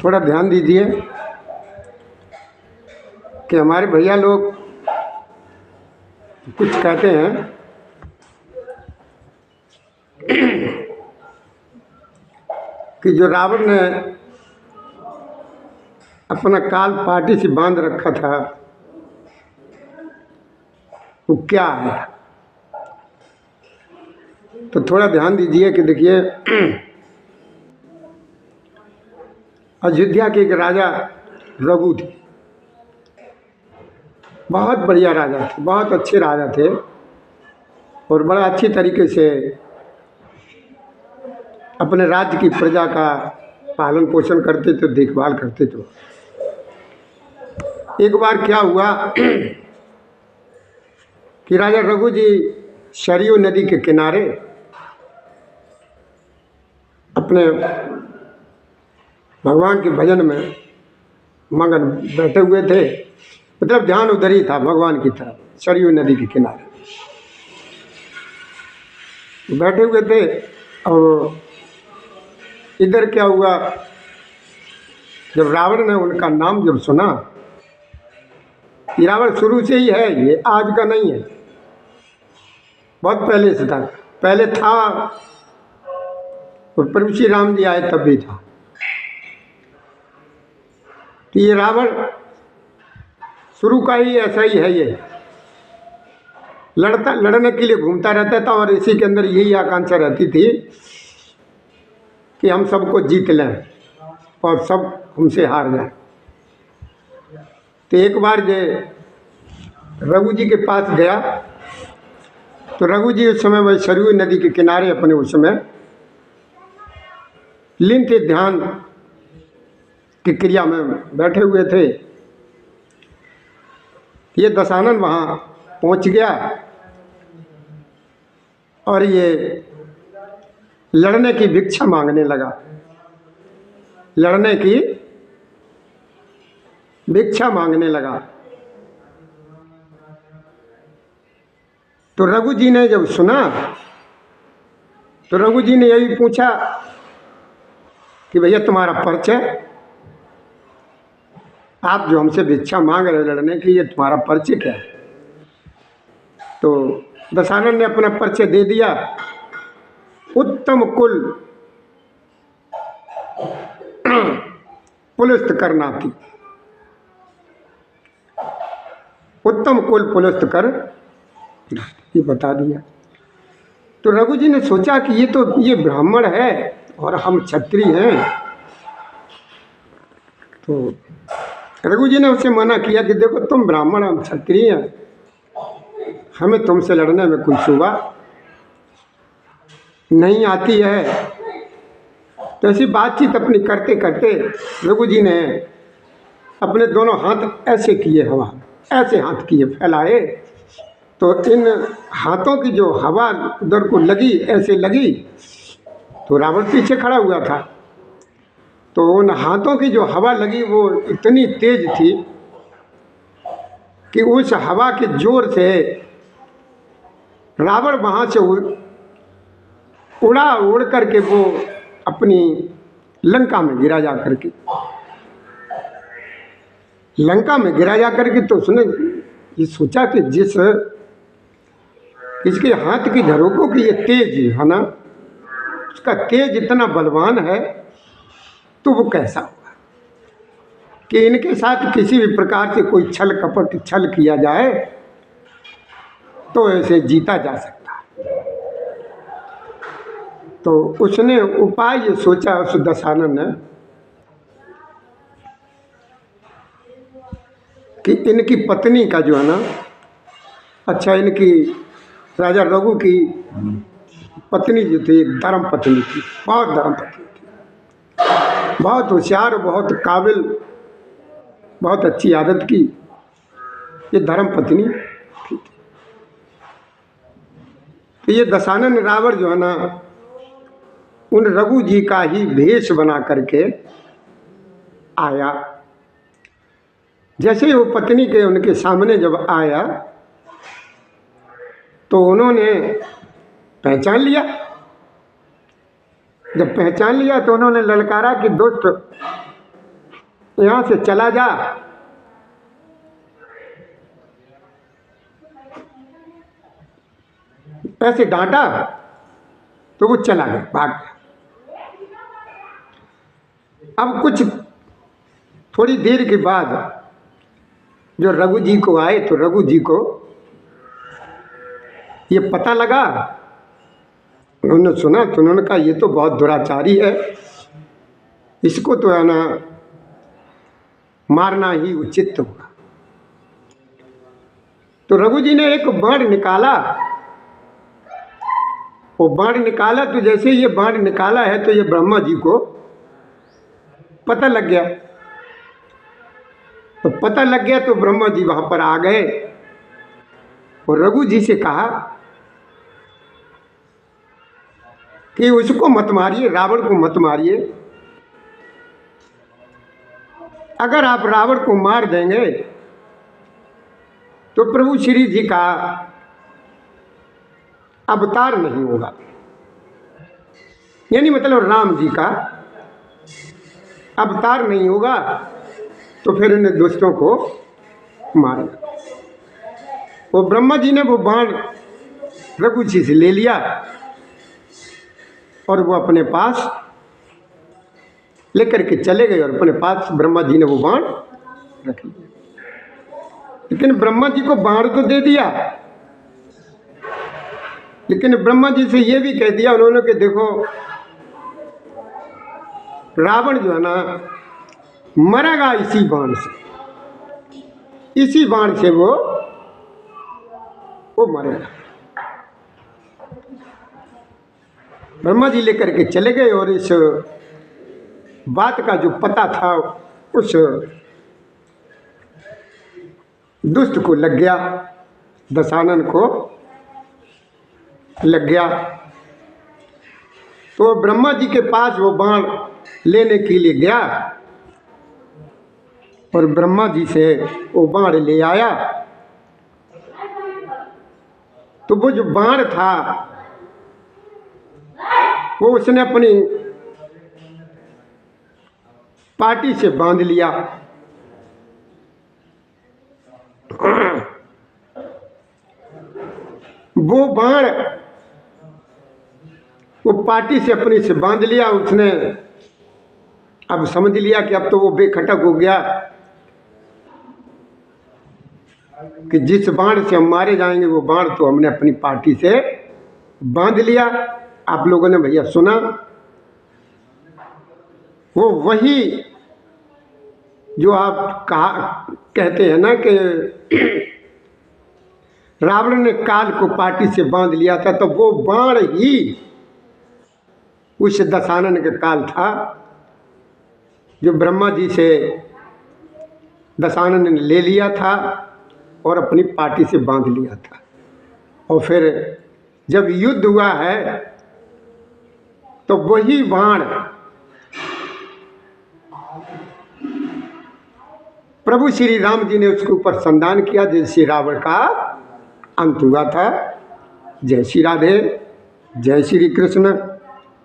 थोड़ा ध्यान दीजिए कि हमारे भैया लोग कुछ कहते हैं कि जो रावण ने अपना काल पार्टी से बांध रखा था वो क्या है। तो थोड़ा ध्यान दीजिए कि देखिए अयोध्या के एक राजा रघु थे, बहुत बढ़िया राजा थे, बहुत अच्छे राजा थे और बड़ा अच्छी तरीके से अपने राज्य की प्रजा का पालन पोषण करते थे, देखभाल करते थे। एक बार क्या हुआ कि राजा रघु जी सरयू नदी के किनारे अपने भगवान के भजन में मगन बैठे हुए थे, मतलब ध्यान उधर ही था भगवान की तरफ, सरयू नदी के किनारे बैठे हुए थे। और इधर क्या हुआ, जब रावण ने उनका नाम जब सुना, ये रावण शुरू से ही है, ये आज का नहीं है, बहुत पहले से था, पहले था और प्रभु श्री राम जी आए तब भी था। तो ये रावण शुरू का ही ऐसा ही है, ये लड़ने के लिए घूमता रहता था और इसी के अंदर यही आकांक्षा रहती थी कि हम सबको जीत लें और सब हमसे हार जाए। तो एक बार जे रघु जी के पास गया तो रघु जी उस समय वही सरयू नदी के किनारे अपने उस समय लीन थे, ध्यान की क्रिया में बैठे हुए थे। ये दशानन वहाँ पहुँच गया और ये लड़ने की भिक्षा मांगने लगा, लड़ने की भिक्षा मांगने लगा। तो रघु जी ने जब सुना तो रघु जी ने यही पूछा कि भैया तुम्हारा परिचय, आप जो हमसे भिक्षा मांग रहे लड़ने की, ये तुम्हारा परिचय क्या है। तो दशानन ने अपना परिचय दे दिया, उत्तम कुल पुलस्त करना थी, उत्तम कुल पुलस्त कर, ये बता दिया। तो रघु जी ने सोचा कि ये ब्राह्मण है और हम क्षत्रिय हैं। तो रघु जी ने उससे मना किया कि देखो तुम ब्राह्मण हम क्षत्रिय हैं, हमें तुमसे लड़ने में कोई शोभा नहीं आती है। तो ऐसी बातचीत अपनी करते करते रघु जी ने अपने दोनों हाथ ऐसे किए, हवा ऐसे हाथ किए फैलाए, तो इन हाथों की जो हवा उधर को लगी, ऐसे लगी, तो रावण पीछे खड़ा हुआ था। तो उन हाथों की जो हवा लगी वो इतनी तेज थी कि उस हवा के जोर से रावण वहाँ से उड़ करके वो अपनी लंका में गिरा जा करके, लंका में गिरा जा करके। तो उसने ये सोचा कि इसके हाथ की झरोकों की ये तेज है ना, उसका तेज इतना बलवान है, तो वो कैसा हुआ कि इनके साथ किसी भी प्रकार से कोई छल कपट छल किया जाए तो ऐसे जीता जा सकता है। तो उसने उपाय ये सोचा उस दशानन ने कि इनकी पत्नी का जो है ना, अच्छा इनकी राजा रघु की पत्नी जो थी धर्म पत्नी थी, बहुत धर्म पत्नी थी, बहुत होशियार, बहुत काबिल, बहुत अच्छी आदत की ये धर्म पत्नी थी। तो ये दशानन रावण जो है ना, उन रघु जी का ही भेष बना करके आया। जैसे ही वो पत्नी के उनके सामने जब आया तो उन्होंने पहचान लिया। जब पहचान लिया तो उन्होंने ललकारा कि दोस्त यहाँ से चला जा। ऐसे डांटा तो वो चला गया, भाग गया। अब कुछ थोड़ी देर के बाद जो रघु जी को आए, तो रघु जी को ये पता लगा, उन्होंने सुना तो उन्होंने कहा ये तो बहुत दुराचारी है, इसको तो है ना मारना ही उचित होगा। तो रघु जी ने एक बाण निकाला। वो बाण निकाला तो जैसे ये बाण निकाला है तो ये ब्रह्मा जी को पता लग गया। तो पता लग गया तो ब्रह्मा जी वहां पर आ गए और रघु जी से कहा कि उसको मत मारिए, रावण को मत मारिए। अगर आप रावण को मार देंगे तो प्रभु श्री जी का अवतार नहीं होगा, यानी मतलब राम जी का अवतार नहीं होगा, तो फिर उन्हें दुष्टों को मारेगा। वो ब्रह्मा जी ने वो बाण रघु जी से ले लिया और वो अपने पास लेकर के चले गए और अपने पास ब्रह्मा जी ने वो बाण रख लिया। लेकिन ब्रह्मा जी को बाण तो दे दिया, लेकिन ब्रह्मा जी से ये भी कह दिया उन्होंने कि देखो रावण जो है ना मरेगा इसी बाण से, इसी बाण से वो मरेगा। ब्रह्मा जी लेकर के चले गए और इस बात का जो पता था उस दुष्ट को लग गया, दशानन को लग गया। तो ब्रह्मा जी के पास वो बाण लेने के लिए गया और ब्रह्मा जी से वो बाण ले आया। तो वो जो बाण था वो उसने अपनी पाटी से बांध लिया। वो बाण वो पाटी से अपनी से बांध लिया। उसने अब समझ लिया कि अब तो वो बेखटक हो गया कि जिस बाण से हम मारे जाएंगे वो बाण तो हमने अपनी पाटी से बांध लिया। आप लोगों ने भैया सुना, वो वही जो आप कहते हैं ना कि रावण ने काल को पाटी से बांध लिया था, तो वो बाण ही उस दशानन का काल था जो ब्रह्मा जी से दशानन ने ले लिया था और अपनी पाटी से बांध लिया था। और फिर जब युद्ध हुआ है तो वही बाण प्रभु श्री राम जी ने उसके ऊपर संधान किया जिससे रावण का अंत हुआ था। जय श्री राधे, जय श्री कृष्ण।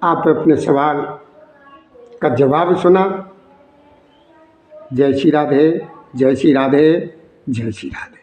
आप अपने सवाल का जवाब सुना। जय श्री राधे, जय श्री राधे, जय श्री राधे।